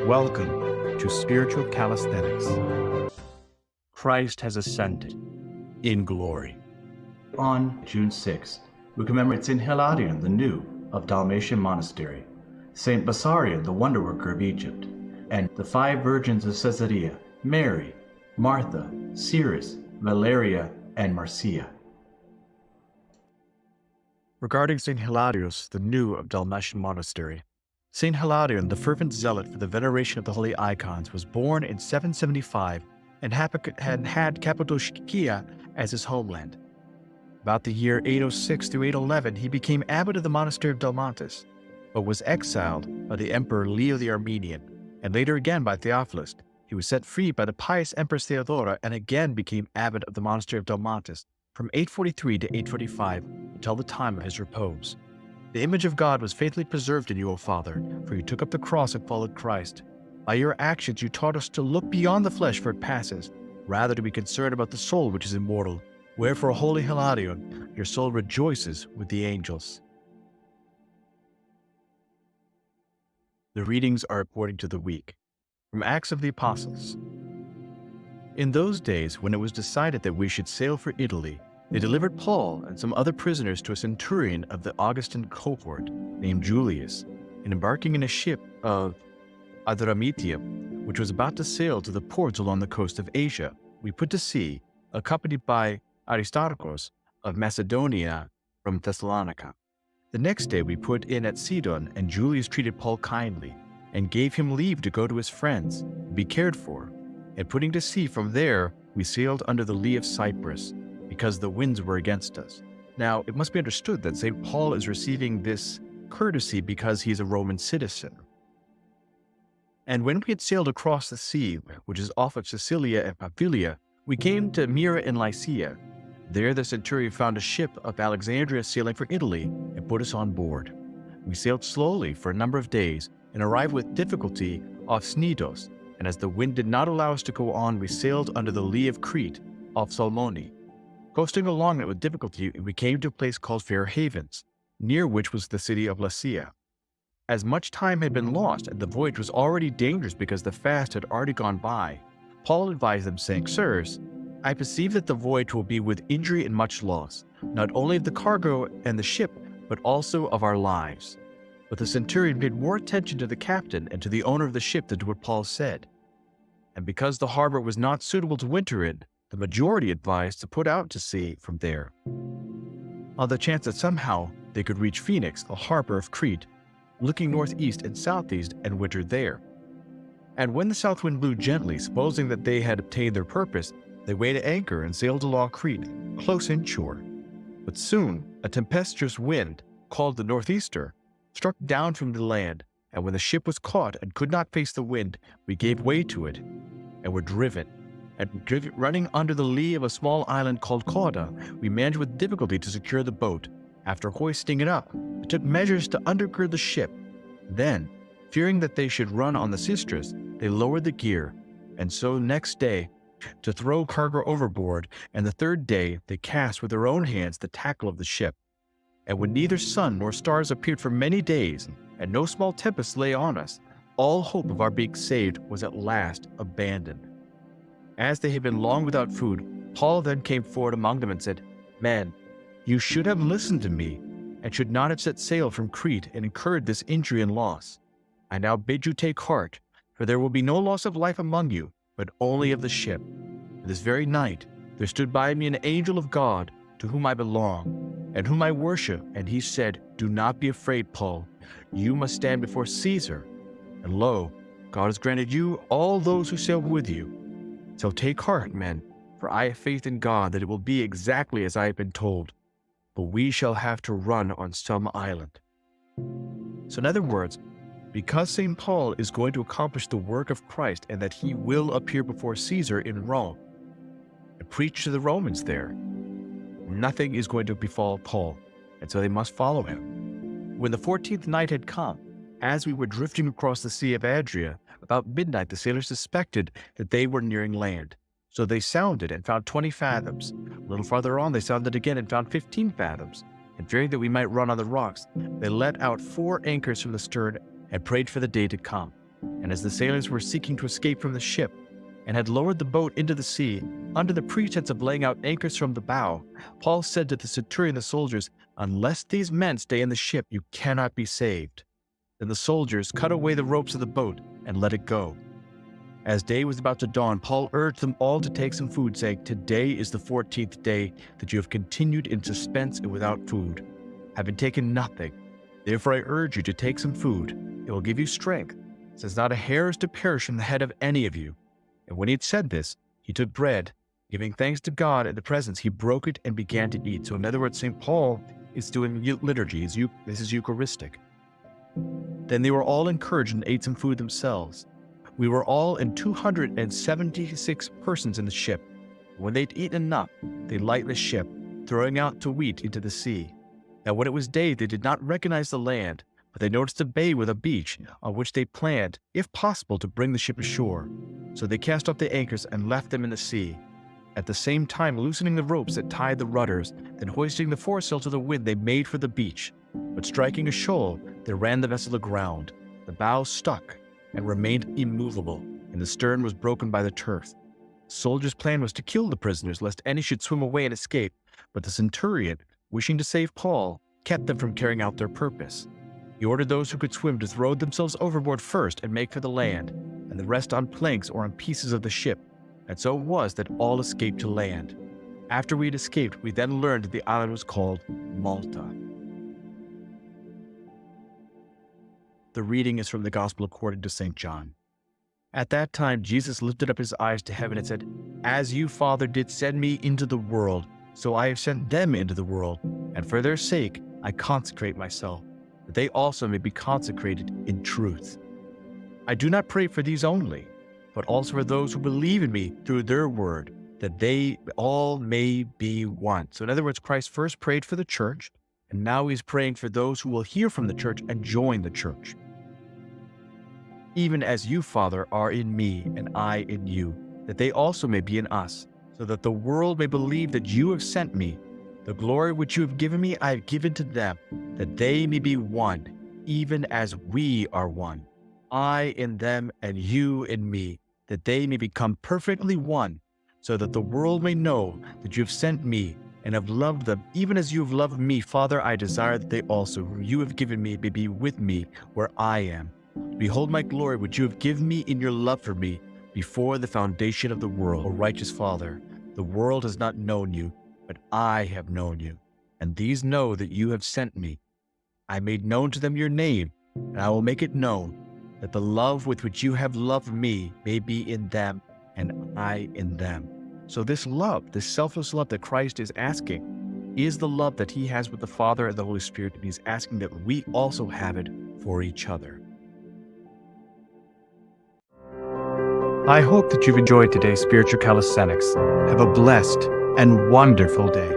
Welcome to Spiritual Calisthenics. Christ has ascended in glory. On June 6th, we commemorate St. Hilarion the New of Dalmation Monastery, St. Bessarion the Wonderworker of Egypt, and the 5 virgins of Caesarea, Mary, Martha, Cyris, Valeria, and Marcia. Regarding St. Hilarion the New of Dalmation Monastery, St. Hilarion, the fervent zealot for the veneration of the holy icons, was born in 775 and had Cappadocia as his homeland. About the year 806 through 811, he became abbot of the monastery of Dalmatis, but was exiled by the Emperor Leo the Armenian, and later again by Theophilus. He was set free by the pious Empress Theodora and again became abbot of the monastery of Dalmatis from 843 to 845 until the time of his repose. The image of God was faithfully preserved in you, O Father, for you took up the cross and followed Christ. By your actions you taught us to look beyond the flesh, for it passes, rather to be concerned about the soul which is immortal. Wherefore, Holy Hilarion, your soul rejoices with the angels. The readings are according to the week. From Acts of the Apostles. In those days, when it was decided that we should sail for Italy, they delivered Paul and some other prisoners to a centurion of the Augustan cohort named Julius, and embarking in a ship of Adramyttium, which was about to sail to the ports along the coast of Asia, we put to sea, accompanied by Aristarchus of Macedonia from Thessalonica. The next day we put in at Sidon, and Julius treated Paul kindly, and gave him leave to go to his friends, and be cared for. And putting to sea from there, we sailed under the lee of Cyprus, because the winds were against us. Now, it must be understood that St. Paul is receiving this courtesy because he is a Roman citizen. And when we had sailed across the sea, which is off of Sicilia and Pamphylia, we came to Myra in Lycia. There the centurion found a ship of Alexandria sailing for Italy and put us on board. We sailed slowly for a number of days and arrived with difficulty off Cnidos, and as the wind did not allow us to go on, we sailed under the lee of Crete off Salmone. Coasting along it with difficulty, we came to a place called Fair Havens, near which was the city of Lasea. As much time had been lost, and the voyage was already dangerous because the fast had already gone by, Paul advised them, saying, Sirs, I perceive that the voyage will be with injury and much loss, not only of the cargo and the ship, but also of our lives. But the centurion paid more attention to the captain and to the owner of the ship than to what Paul said. And because the harbor was not suitable to winter in, the majority advised to put out to sea from there, on the chance that somehow they could reach Phoenix, a harbor of Crete, looking northeast and southeast, and winter there. And when the south wind blew gently, supposing that they had obtained their purpose, they weighed anchor and sailed along Crete, close inshore. But soon a tempestuous wind, called the northeaster, struck down from the land, and when the ship was caught and could not face the wind, we gave way to it, and were driven. And running under the lee of a small island called Cauda, we managed with difficulty to secure the boat. After hoisting it up, we took measures to undergird the ship. Then, fearing that they should run on the Sisters, they lowered the gear, and so next day, to throw cargo overboard, and the third day they cast with their own hands the tackle of the ship. And when neither sun nor stars appeared for many days, and no small tempest lay on us, all hope of our being saved was at last abandoned. As they had been long without food, Paul then came forward among them and said, Men, you should have listened to me, and should not have set sail from Crete and incurred this injury and loss. I now bid you take heart, for there will be no loss of life among you, but only of the ship. And this very night there stood by me an angel of God, to whom I belong, and whom I worship, and he said, Do not be afraid, Paul. You must stand before Caesar. And lo, God has granted you all those who sail with you. So take heart, men, for I have faith in God that it will be exactly as I have been told. But we shall have to run on some island. So in other words, because St. Paul is going to accomplish the work of Christ and that he will appear before Caesar in Rome and preach to the Romans there, nothing is going to befall Paul, and so they must follow him. When the 14th night had come, as we were drifting across the Sea of Adria, about midnight the sailors suspected that they were nearing land. So they sounded and found 20 fathoms. A little farther on they sounded again and found 15 fathoms. And fearing that we might run on the rocks, they let out 4 anchors from the stern and prayed for the day to come. And as the sailors were seeking to escape from the ship, and had lowered the boat into the sea, under the pretense of laying out anchors from the bow, Paul said to the centurion and the soldiers, "Unless these men stay in the ship, you cannot be saved." Then the soldiers cut away the ropes of the boat and let it go. As day was about to dawn, Paul urged them all to take some food, saying, "Today is the 14th day that you have continued in suspense and without food, having taken nothing. Therefore I urge you to take some food. It will give you strength, since not a hair is to perish from the head of any of you." And when he had said this, he took bread, giving thanks to God at the presence, he broke it and began to eat. So in other words, St. Paul is doing liturgy. This is Eucharistic. Then they were all encouraged and ate some food themselves. We were all in 276 persons in the ship. When they'd eaten enough, they lightened the ship, throwing out to wheat into the sea. Now when it was day, they did not recognize the land, but they noticed a bay with a beach, on which they planned, if possible, to bring the ship ashore. So they cast off the anchors and left them in the sea, at the same time loosening the ropes that tied the rudders, then hoisting the foresail to the wind, they made for the beach. But striking a shoal, they ran the vessel aground. The bow stuck and remained immovable, and the stern was broken by the turf. The soldiers' plan was to kill the prisoners, lest any should swim away and escape, but the centurion, wishing to save Paul, kept them from carrying out their purpose. He ordered those who could swim to throw themselves overboard first and make for the land, and the rest on planks or on pieces of the ship. And so it was that all escaped to land. After we had escaped, we then learned that the island was called Malta. The reading is from the Gospel according to St. John. At that time, Jesus lifted up his eyes to heaven and said, "As you, Father, did send me into the world, so I have sent them into the world, and for their sake I consecrate myself, that they also may be consecrated in truth. I do not pray for these only, but also for those who believe in me through their word, that they all may be one." So in other words, Christ first prayed for the church, and now he's praying for those who will hear from the church and join the church. "Even as you, Father, are in me, and I in you, that they also may be in us, so that the world may believe that you have sent me. The glory which you have given me, I have given to them, that they may be one, even as we are one. I in them, and you in me, that they may become perfectly one, so that the world may know that you have sent me, and have loved them, even as you have loved me. Father, I desire that they also, whom you have given me, may be with me where I am. Behold my glory, which you have given me in your love for me, before the foundation of the world. O righteous Father, the world has not known you, but I have known you, and these know that you have sent me. I made known to them your name, and I will make it known, that the love with which you have loved me may be in them, and I in them. So this love, this selfless love that Christ is asking, is the love that he has with the Father and the Holy Spirit, and he's asking that we also have it for each other. I hope that you've enjoyed today's Spiritual Calisthenics. Have a blessed and wonderful day.